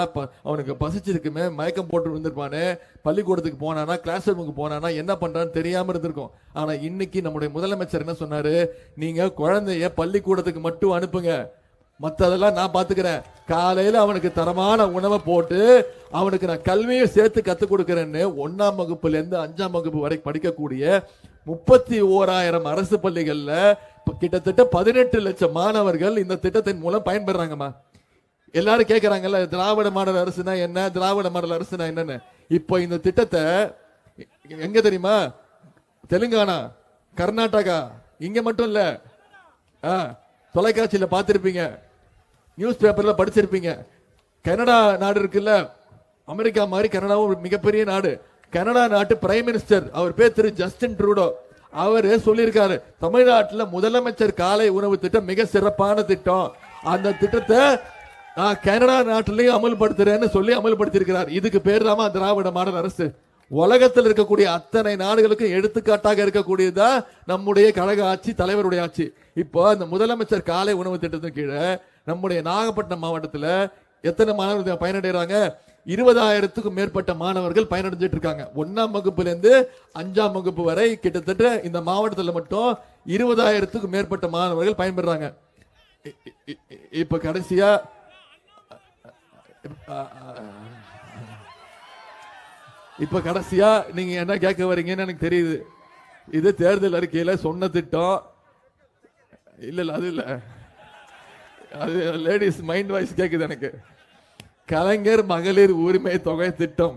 A: அவனுக்கு பசிச்சிருக்குமே, மயக்கம் போட்டு விழுந்திருப்பானே, பள்ளிக்கூடத்துக்கு போனானா, கிளாஸ் ரூமுக்கு போனானா, என்ன பண்றான்னு தெரியாம இருந்திருக்கும். ஆனா இன்னைக்கு நம்முடைய முதலமைச்சர் என்ன சொன்னாரு, நீங்க குழந்தைய பள்ளிக்கூடத்துக்கு மட்டும் அனுப்புங்க, மற்றதெல்லாம் நான் பாத்துக்கிறேன். காலையில அவனுக்கு தரமான உணவை போட்டு அவனுக்கு நான் கல்வியை சேர்த்து கத்துக் கொடுக்கிறேன்னு 1ஆம் வகுப்புல இருந்து 5ஆம் வகுப்பு வரை படிக்கக்கூடிய 31,000 அரசு பள்ளிகள்ல கிட்டத்தட்ட 18 லட்சம் மாணவர்கள் இந்த திட்டத்தின் மூலம் பயன்பெறாங்கம்மா. எல்லாரும் கேட்கறாங்கல்ல, திராவிட மாடல் அரசுனா என்ன, திராவிட மாடல் அரசுனா என்னன்னு. இப்போ இந்த திட்டத்தை எங்க தெரியுமா? தெலுங்கானா, கர்நாடகா, இங்க மட்டும் இல்ல, தொலைக்காட்சியில பார்த்திருப்பீங்க, நியூஸ் பேப்பர்ல படிச்சிருப்பீங்க. கனடா நாடு இருக்குல்ல, அமெரிக்கா மாதிரி கனடாவும் ஒரு மிகப்பெரிய நாடு. கனடா நாட்டு பிரைம் மினிஸ்டர், அவர் பேர் திரு ஜஸ்டின் ட்ரூடோ, அவரு சொல்லியிருக்காரு, தமிழ்நாட்டில் முதலமைச்சர் காலை உணவு திட்டம் மிக சிறப்பான திட்டம், அந்த திட்டத்தை கனடா நாட்டிலையும் அமல்படுத்துறேன்னு சொல்லி அமல்படுத்தியிருக்கிறார். இதுக்கு பேர் தாமா திராவிட மாடல் அரசு. உலகத்தில் இருக்கக்கூடிய அத்தனை நாடுகளுக்கும் எடுத்துக்காட்டாக இருக்கக்கூடியதா நம்முடைய கழக ஆட்சி, தலைவருடைய ஆட்சி. இப்போ அந்த முதலமைச்சர் காலை உணவு திட்டத்தின் கீழே நம்முடைய நாகப்பட்டினம் மாவட்டத்தில் எத்தனை மாணவர்கள் பயனடைகிறாங்க? 20,000க்கும் மேற்பட்ட மாணவர்கள் பயனடைஞ்சிட்டு இருக்காங்க. 1ஆம் வகுப்புல இருந்து 5ஆம் வகுப்பு வரை கிட்டத்தட்ட இந்த மாவட்டத்தில் மட்டும் 20,000க்கும் மேற்பட்ட மாணவர்கள் பயன்பெறாங்க. இப்ப கடைசியா இப்ப கடைசியா நீங்க என்ன கேட்க வரீங்கன்னு எனக்கு தெரியுது. இது தேர்தல் அறிக்கையில சொன்ன திட்டம் இல்ல அது இல்ல, அது லேடிஸ் மைண்ட் வாய்ஸ் கேக்குது எனக்கு. கலைஞர் மகளிர் உரிமை தொகை திட்டம்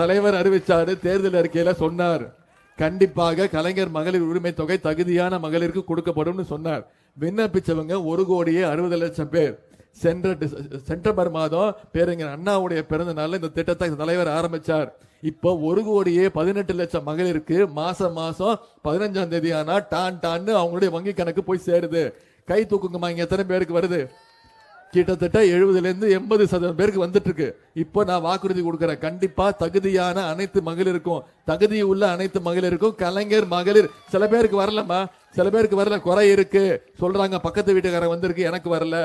A: தலைவர் அறிவிச்சாரு, தேர்தல் அறிக்கையில சொன்னார். கண்டிப்பாக கலைஞர் மகளிர் உரிமை தொகை தகுதியான மகளிருக்கு கொடுக்கப்படும் சொன்னார். விண்ணப்பிச்சவங்க 1,60,00,000 பேர். செப்டம்பர் மாதம் பேரறிஞர் அண்ணாவுடைய பிறந்த நாள்ல இந்த திட்டத்தை தலைவர் ஆரம்பிச்சார். இப்போ 1,18,00,000 மகளிருக்கு மாசம் 15ஆம் தேதி ஆனா டான்னு அவங்களுடைய வங்கி கணக்கு போய் சேருது. கை தூக்குங்கம்மா, இங்க எத்தனை பேருக்கு வருது? கிட்டத்தட்ட 70% பேருக்கு வந்துட்டு இருக்கு. இப்போ நான் வாக்குறுதி கொடுக்கிறேன், கண்டிப்பா தகுதியான அனைத்து மகளிருக்கும், தகுதி உள்ள அனைத்து மகளிருக்கும் கலைஞர் மகளிர். சில பேருக்கு வரலம்மா, சில பேருக்கு வரல, குறை இருக்கு சொல்றாங்க. பக்கத்து வீட்டுக்காரன் வந்திருக்கு, எனக்கு வரல.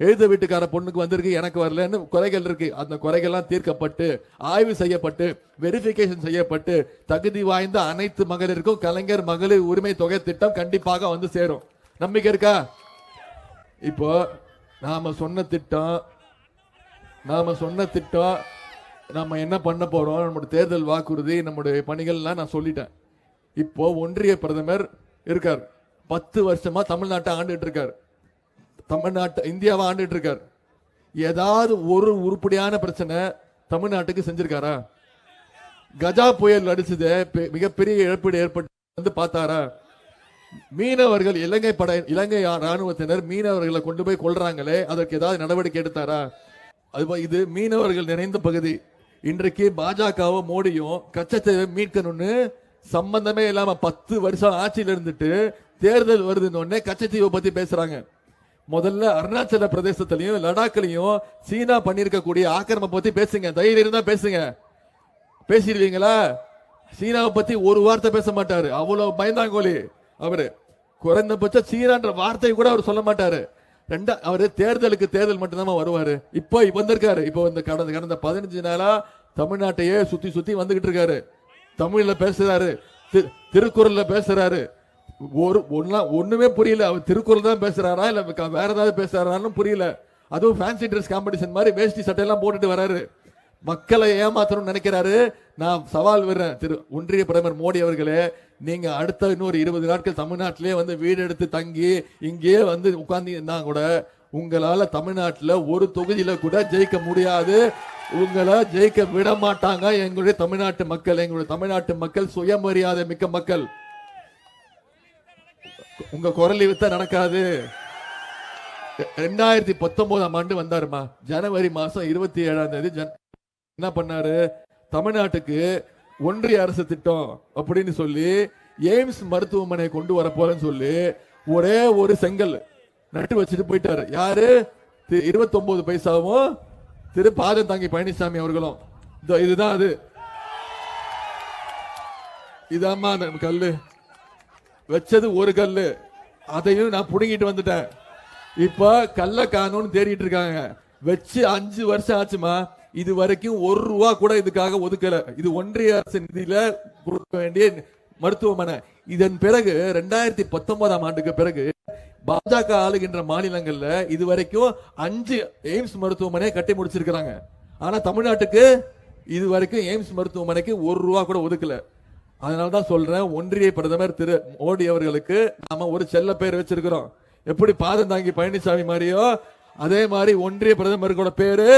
A: எழுத வீட்டுக்கார பொண்ணுக்கு வந்திருக்கு, எனக்கு வரலன்னு குறைகள் இருக்கு. அந்த குறைகள்லாம் தீர்க்கப்பட்டு ஆய்வு செய்யப்பட்டு வெரிஃபிகேஷன் செய்யப்பட்டு தகுதி வாய்ந்த அனைத்து மகளிருக்கும் கலைஞர் மகளிர் உரிமை தொகை திட்டம் கண்டிப்பாக வந்து சேரும். நம்பிக்கை இருக்கா? இப்போ நாம சொன்ன திட்டம் நாம என்ன பண்ண போறோம், நம்முடைய தேர்தல் வாக்குறுதி, நம்முடைய பணிகள்லாம் நான் சொல்லிட்டேன். இப்போ ஒன்றிய பிரதமர் இருக்கார், 10 வருஷமா தமிழ்நாட்டை ஆண்டுட்டு இருக்கார், இந்தியாவை ஆண்டுட்டு இருக்கார். ஏதாவது ஒரு உருப்படியான பிரச்சனை தமிழ்நாட்டுக்கு செஞ்சிருக்காரா? கஜா புயல் அடிச்சது மிகப்பெரிய இழப்பீடு ஏற்பட்டு வந்து பார்த்தாரா? மீனவர்கள் இலங்கை ராணுவத்தினர் மீனவர்களை கொண்டு போய் கொள்றாங்களே, அதற்கு ஏதாவது நடவடிக்கை எடுத்தாரா? இது மீனவர்கள் நிறைந்த பகுதி. இன்றைக்கு பாஜகவும் மோடியும் கச்சத்தீவை மீட்கணும்னு சம்பந்தமே இல்லாம 10 வருஷம் ஆட்சியில் இருந்துட்டு தேர்தல் வருதுன்னு கச்சத்தீவை பத்தி பேசுறாங்க. முதல்ல அருணாச்சல பிரதேசத்திலையும் லடாக்லையும் சீனா பண்ணிருக்கக்கூடிய ஆக்கிரம பத்தி பேசுங்க, தைரியம் இருந்தா பேசுங்க. பேசிடுவீங்களா? சீனாவை பத்தி ஒரு வார்த்தை பேச மாட்டாரு, அவ்வளவு பயந்தாங்கோலி அவரு. குறைந்தபட்சம் சீனான்ற வார்த்தை கூட அவர் சொல்ல மாட்டாரு. அவரு தேர்தல் மட்டும்தான் வருவாரு. இப்போ வந்திருக்காரு. இப்போ கடந்த 15 நாளா தமிழ்நாட்டையே சுத்தி வந்துகிட்டு இருக்காரு. தமிழ்ல பேசுறாரு, திருக்குறள்ல பேசுறாரு. ஒண்ணுமே புரியல. அவர் திருக்குறள் தான் பேசுறாரா இல்ல வேற ஏதாவது பேசுறாரான்னு புரியல. அதுவும் ஃபேன்சி ட்ரெஸ் காம்படிஷன் மாதிரி வேஷ்டி சட்டையெல்லாம் போட்டுட்டு வராரு. மக்களை ஏமாத்தணும்னு நினைக்கிறாரு. நான் சவால் விடுறேன், ஒன்றிய பிரதமர் மோடி அவர்களே, நீங்க அடுத்த இன்னொரு 20 நாட்கள் தமிழ்நாட்டிலே வந்து வீடு எடுத்து தங்கி இங்கேயே வந்து உட்கார்ந்தீங்கன்னா கூட உங்களால தமிழ்நாட்டில் ஒரு தொகுதியில கூட ஜெயிக்க முடியாது. உங்களை ஜெயிக்க விட மாட்டாங்க எங்களுடைய தமிழ்நாட்டு மக்கள் சுயமரியாதை மிக்க மக்கள். உங்க குரலி வித்த நடக்காது. 2019ஆம் ஆண்டு வந்தாருமா, ஜனவரி மாசம் 27ஆம் தேதி என்ன பண்ணாரு? தமிழ்நாட்டுக்கு ஒன்றிய அரசு திட்டம் அப்படின்னு சொல்லி எய்ம்ஸ் மருத்துவமனை கொண்டு வர போறேன்னு சொல்லி ஒரே ஒரு செங்கல் நட்டு வச்சுட்டு போயிட்டாரு. யாரு? 29 பைசாவும் திரு பாதம் தாங்கி பழனிசாமி அவர்களும். இதுதான் அது. இதாம்மா கல்லு வச்சது, ஒரு கல்லு. அதையும் நான் புடுங்கிட்டு வந்துட்டேன். இப்ப கல்ல காணும்னு தேடிட்டு இருக்காங்க. வச்சு 5 வருஷம் ஆச்சுமா, இது வரைக்கும் 1 ரூபா கூட இதுக்காக ஒதுக்கல. இது ஒன்றிய அரசு நிதியில கொடுக்க வேண்டிய மருத்துவமனை. இதன் பிறகு 2019ஆம் ஆண்டுக்கு பிறகு பாஜக ஆளுகின்ற மாநிலங்கள்ல இதுவரைக்கும் 5 எய்ம்ஸ் மருத்துவமனை கட்டி முடிச்சிருக்கிறாங்க. ஆனா தமிழ்நாட்டுக்கு இதுவரைக்கும் எய்ம்ஸ் மருத்துவமனைக்கு 1 ரூபா கூட ஒதுக்கல. அதனாலதான் சொல்றேன், ஒன்றிய பிரதமர் திரு மோடி அவர்களுக்கு நாம ஒரு செல்ல பேர் வச்சிருக்கிறோம். எப்படி பாதம் தாங்கி பழனிசாமி மாதிரியோ அதே மாதிரி ஒன்றிய பிரதமருக்கோட பேரு,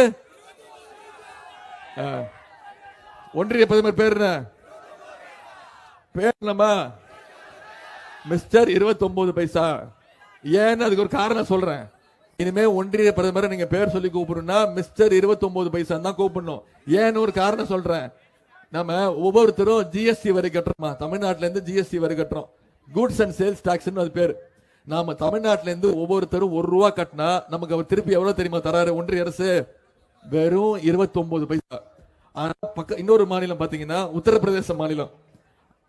A: ஒன்றிய பிரதமர் பேர் என்ன பேர்? நம்ம மிஸ்டர் 29 பைசா. ஏன்னு அதுக்கு ஒரு காரணம் சொல்றேன். இனிமே ஒன்றிய பிரதமரை நீங்க பேர் சொல்லி கூப்பிடணும்னா மிஸ்டர் 29 பைசா தான் கூப்பிடணும். ஏன்னு ஒரு காரணம் சொல்றேன். நம்ம ஒவ்வொருத்தரும் ஜிஎஸ்டி வரி கட்டுறோமா, தமிழ்நாட்டில இருந்து ஜிஎஸ்டி வரி கட்டுறோம். குட்ஸ் அண்ட் சேல்ஸ் டாக்ஸ் அது பேர். நாம தமிழ்நாட்டில இருந்து ஒவ்வொருத்தரும் 1 ரூபா கட்டினா நமக்கு அவர் திருப்பி எவ்வளவு தெரியுமா தராரு ஒன்றிய அரசு? வெறும் 29 பைசா. ஆனா இன்னொரு மாநிலம் பாத்தீங்கன்னா உத்தரப்பிரதேச மாநிலம்.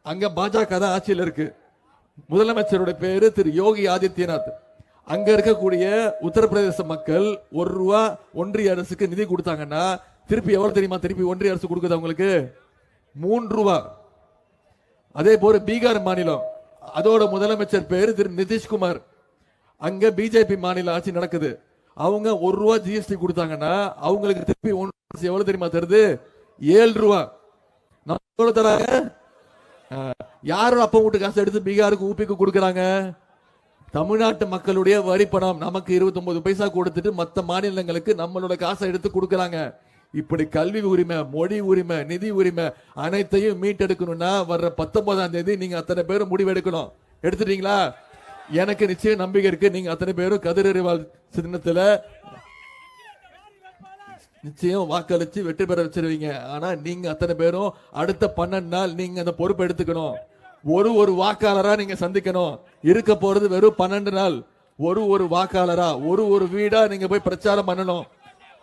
A: அங்க பாஜக தான் ஆட்சியில் இருக்கு. முதலமைச்சருடைய பேரு திரு யோகி ஆதித்யநாத். அங்க இருக்கக்கூடிய உத்தரப்பிரதேச மக்கள் 1 ரூபா ஒன்றிய அரசுக்கு நிதி கொடுத்தாங்கன்னா திருப்பி எவ்வளவு தெரியுமா திருப்பி ஒன்றிய அரசு கொடுக்குது அவங்களுக்கு? 3 ரூபா. அதே போல பீகார் மாநிலம், அதோட முதலமைச்சர் பேரு திரு நிதிஷ்குமார். அங்க பிஜேபி மாநில ஆட்சி நடக்குது. அவங்க 1 ரூபா ஜிஎஸ்டி கொடுத்தாங்கன்னா அவங்களுக்கு திருப்பி எவ்வளவு தெரியுமா தருது? 7 ரூபா. நம்ம எவ்வளவு தராங்க? யாரும் அப்ப வீட்டு காசு எடுத்து பீகாருக்கு ஊபிக்கு கொடுக்கறாங்க? தமிழ்நாட்டு மக்களுடைய வரி பணம். நமக்கு 29 பைசா கொடுத்துட்டு மற்ற மாநிலங்களுக்கு நம்மளோட காசை எடுத்து கொடுக்கறாங்க. இப்படி கல்வி உரிமை, மொழி உரிமை, நிதி உரிமை அனைத்தையும் மீட்டெடுக்கணும்னா வர்ற 19ஆம் தேதி நீங்க அத்தனை பேரும் முடிவெடுக்கணும். எடுத்துட்டீங்களா? எனக்கு நிச்சயம் நம்பிக்கை இருக்கு. நீங்க அத்தனை பேரும் கதிரறிவால் சின்னத்துல நிச்சயம் வாக்களிச்சு வெற்றி பெற வச்சிருவீங்க. ஆனா நீங்க அத்தனை பேரும் அடுத்த 12 நாள் நீங்க அந்த பொறுப்பை எடுத்துக்கணும். ஒரு வாக்காளரா நீங்க சந்திக்கணும். இருக்க போறது வெறும் 12 நாள். ஒரு வாக்காளரா, ஒரு வீடா நீங்க போய் பிரச்சாரம் பண்ணணும்.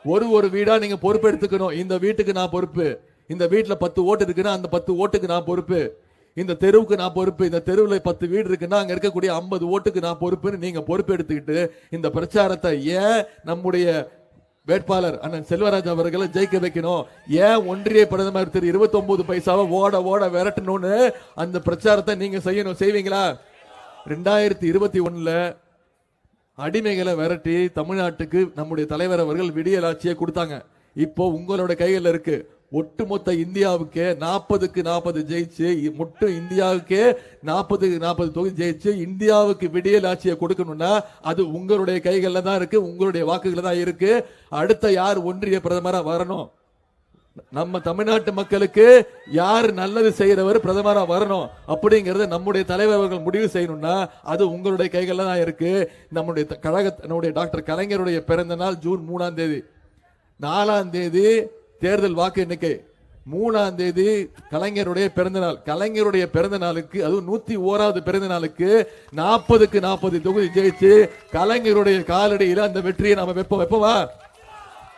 A: ஒரு வீடா நீங்க பொறுப்பு எடுத்துக்கணும். இந்த வீட்டுக்கு நான் பொறுப்பு, இந்த வீட்டுல 10 ஓட்டு இருக்குன்னா அந்த 10 ஓட்டுக்கு நான் பொறுப்பு, இந்த தெருவுக்கு நான் பொறுப்பு, இந்த தெருவுல 10 வீடு இருக்குன்னா அங்க இருக்கக்கூடிய 50 ஓட்டுக்கு நான் பொறுப்புன்னு நீங்க பொறுப்பு எடுத்துக்கிட்டு இந்த பிரச்சாரத்தை ஏன் நம்முடைய வேட்பாளர் அண்ணன் செல்வராஜ் அவர்களை ஜெயிக்க வைக்கணும், ஏன் ஒன்றிய பிரதமர் திரு 29 பைசாவை ஓட விரட்டணும்னு அந்த பிரச்சாரத்தை நீங்க செய்வீங்களா? 2021 அடிமைகளை விரட்டி தமிழ்நாட்டுக்கு நம்முடைய தலைவர் அவர்கள் விடியல் ஆட்சியை கொடுத்தாங்க. இப்போ உங்களோட கையில் இருக்கு. ஒட்டுமொத்த இந்தியாவுக்கே 40க்கு 40 ஜெயிச்சு, மட்டும் இந்தியாவுக்கே 40க்கு 40 தொகுதி ஜெயிச்சு இந்தியாவுக்கு விடியல் ஆட்சியை கொடுக்கணும்னா அது உங்களுடைய கைகள்ல தான் இருக்கு, உங்களுடைய வாக்குகள் தான் இருக்கு. அடுத்த யார் ஒன்றிய பிரதமரா வரணும்? நம்ம தமிழ்நாட்டு மக்களுக்கு யார் நல்லது செய்யறவர் பிரதமரா வரணும் அப்படிங்கறத நம்முடைய தலைவர்கள் முடிவு செய்யணும்னா அது உங்களுடைய கைகள்ல தான் இருக்கு. நம்முடைய நம்முடைய டாக்டர் கலைஞருடைய பிறந்த நாள் ஜூன் 3ஆம் தேதி, 4ஆம் தேதி தேர்தல் வாக்கு எண்ணிக்கை, 3ஆம் தேதி கலைஞருடைய பிறந்த நாள். கலைஞருடைய பிறந்த நாளுக்கு, அதுவும் 101வது பிறந்த நாளுக்கு 40க்கு 40 தொகுதி ஜெயிச்சு கலைஞருடைய காலடியில அந்த வெற்றியை நாம வைப்போமா?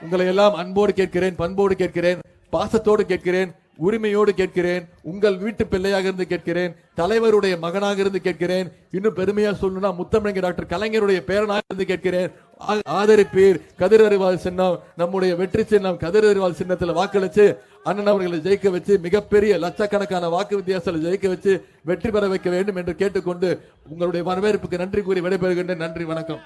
A: உங்களை எல்லாம் அன்போடு கேட்கிறேன், பண்போடு கேட்கிறேன், பாசத்தோடு கேட்கிறேன், உரிமையோடு கேட்கிறேன், உங்கள் வீட்டு பிள்ளையாக இருந்து கேட்கிறேன், தலைவருடைய மகனாக இருந்து கேட்கிறேன், இன்னும் பெருமையா சொல்லணும்னா முத்தமிழ் டாக்டர் கலைஞருடைய பேரனாக இருந்து கேட்கிறேன். ஆதரிப்பீர். கதிரறிவால் சின்னம் நம்முடைய வெற்றி சின்னம். கதிரறிவால் சின்னத்தில் வாக்களிச்சு அண்ணன் அவர்களை ஜெயிக்க வச்சு மிகப்பெரிய லட்சக்கணக்கான வாக்கு வித்தியாசத்தில் ஜெயிக்க வச்சு வெற்றி பெற வைக்க வேண்டும் என்று கேட்டுக்கொண்டு உங்களுடைய வரவேற்புக்கு நன்றி கூறி விடைபெறுகின்றேன். நன்றி, வணக்கம்.